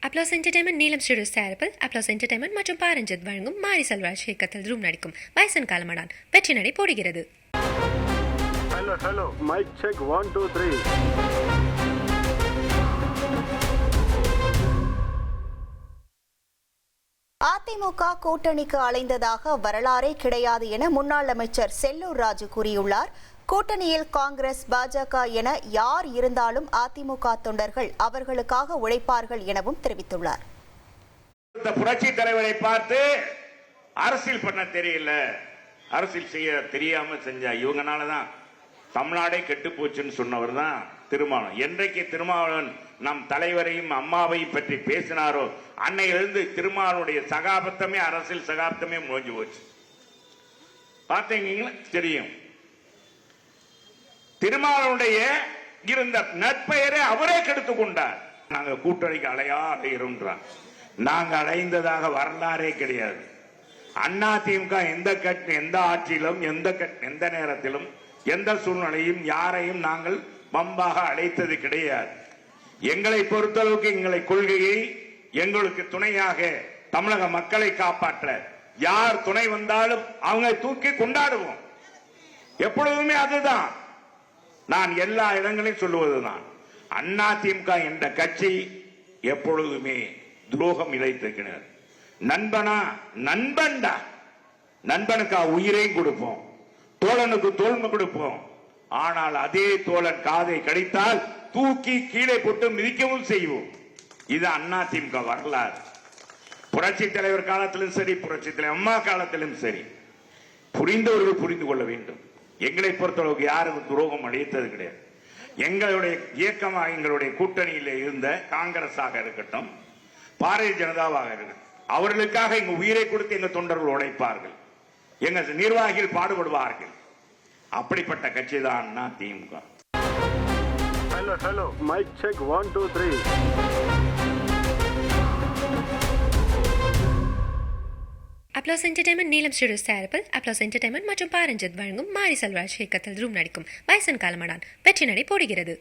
Applause entertainment Neelam studios தயாரிப்பில் applause entertainment மற்றும் பாரஞ்சித் வழங்கும் மாரி செல்வராஜ் இயக்கத்தில் ரூம் நடிக்கும் வயசன் காலமடான் வெற்றி நடை போடுகிறது. Hello mic check 1 2 3. அதிமுக கூட்டணிக்கு அலைந்ததாக வரலாறே கிடையாது என முன்னாள் அமைச்சர் செல்லூர் ராஜு கூறியுள்ளார். கூட்டணியில் காங்கிரஸ், பாஜக என யார் இருந்தாலும் அதிமுக தொண்டர்கள் அவர்களுக்காக உழைப்பார்கள் எனவும் தெரிவித்துள்ளார். புரட்சி தலைவரை பார்த்து அரசியல் பண்ண தெரியல, அரசியல் செய்ய தெரியாம செஞ்சா இவங்கனாலதான் தமிழ்நாடே கெட்டு போச்சுன்னு சொன்னவர் தான் திருமாவளவன். என்றைக்கு திருமாவளவன் நம் தலைவரையும் அம்மாவையும் பற்றி பேசினாரோ அன்னையிலிருந்து திருமாவளவனுடைய சகாப்தமே அரசியல் சகாப்தமே முடிஞ்சு போச்சு. பார்த்தீங்கன்னா தெரியும். திருமாவளவனுடைய இருந்த நற்பெயரை அவரே கெடுத்துக் கொண்டார். நாங்க கூட்டணிக்கு அலைகிறோம். நாங்க அடைந்ததாக வரலாறே கிடையாது. அதிமுக எந்த ஆட்சியிலும் எந்த நேரத்திலும் எந்த சூழ்நிலையும் யாரையும் நாங்கள் பம்பாக அழைத்தது கிடையாது. எங்களை பொறுத்தளவுக்கு எங்களை கொள்கையை எங்களுக்கு துணையாக தமிழக மக்களை காப்பாற்ற யார் துணை வந்தாலும் அவங்க தூக்கி கொண்டாடுவோம். எப்பொழுதுமே அதுதான் நான் எல்லா இடங்களையும் சொல்லுவதுதான். அதிமுக என்ற கட்சி எப்பொழுதுமே துரோகம் இழைத்திருக்கிறது. நண்பன்டா, நண்பனுக்கா உயிரையும் கொடுப்போம், தோழனுக்கு தோல்மை கொடுப்போம். ஆனால் அதே தோழன் காதை கடித்தால் தூக்கி கீழே போட்டு மிதிக்கவும் செய்வோம். இது அதிமுக வரலாறு. புரட்சி தலைவர் காலத்திலும் சரி, புரட்சி தலைவர் அம்மா காலத்திலும் சரி, புரிந்தவர்கள் புரிந்து கொள்ள வேண்டும். எங்களை பொறுத்தளவுக்கு யாரும் துரோகம் அளித்தது கிடையாது. எங்களுடைய இயக்கமாக எங்களுடைய கூட்டணியில் இருந்த காங்கிரஸாக இருக்கட்டும், பாரதிய ஜனதாவாக இருக்கட்டும், அவர்களுக்காக எங்க உயிரை கொடுத்து எங்க தொண்டர்கள் உழைப்பார்கள், எங்க நிர்வாகிகள் பாடுபடுவார்கள். அப்படிப்பட்ட கட்சி தான் AIADMK. Hello mic check 1 2 3. Applause entertainment Neelam studios தயாரிப்பில் அப்ளாஸ் என்டர்டைன்மெண்ட் மற்றும் பாரஞ்சித் வழங்கும் மாரி செல்வராஜ் இயக்கத்தில் ரூம் நடிக்கும் வயசன் காலமடான் வெற்றி நடை போடுகிறது.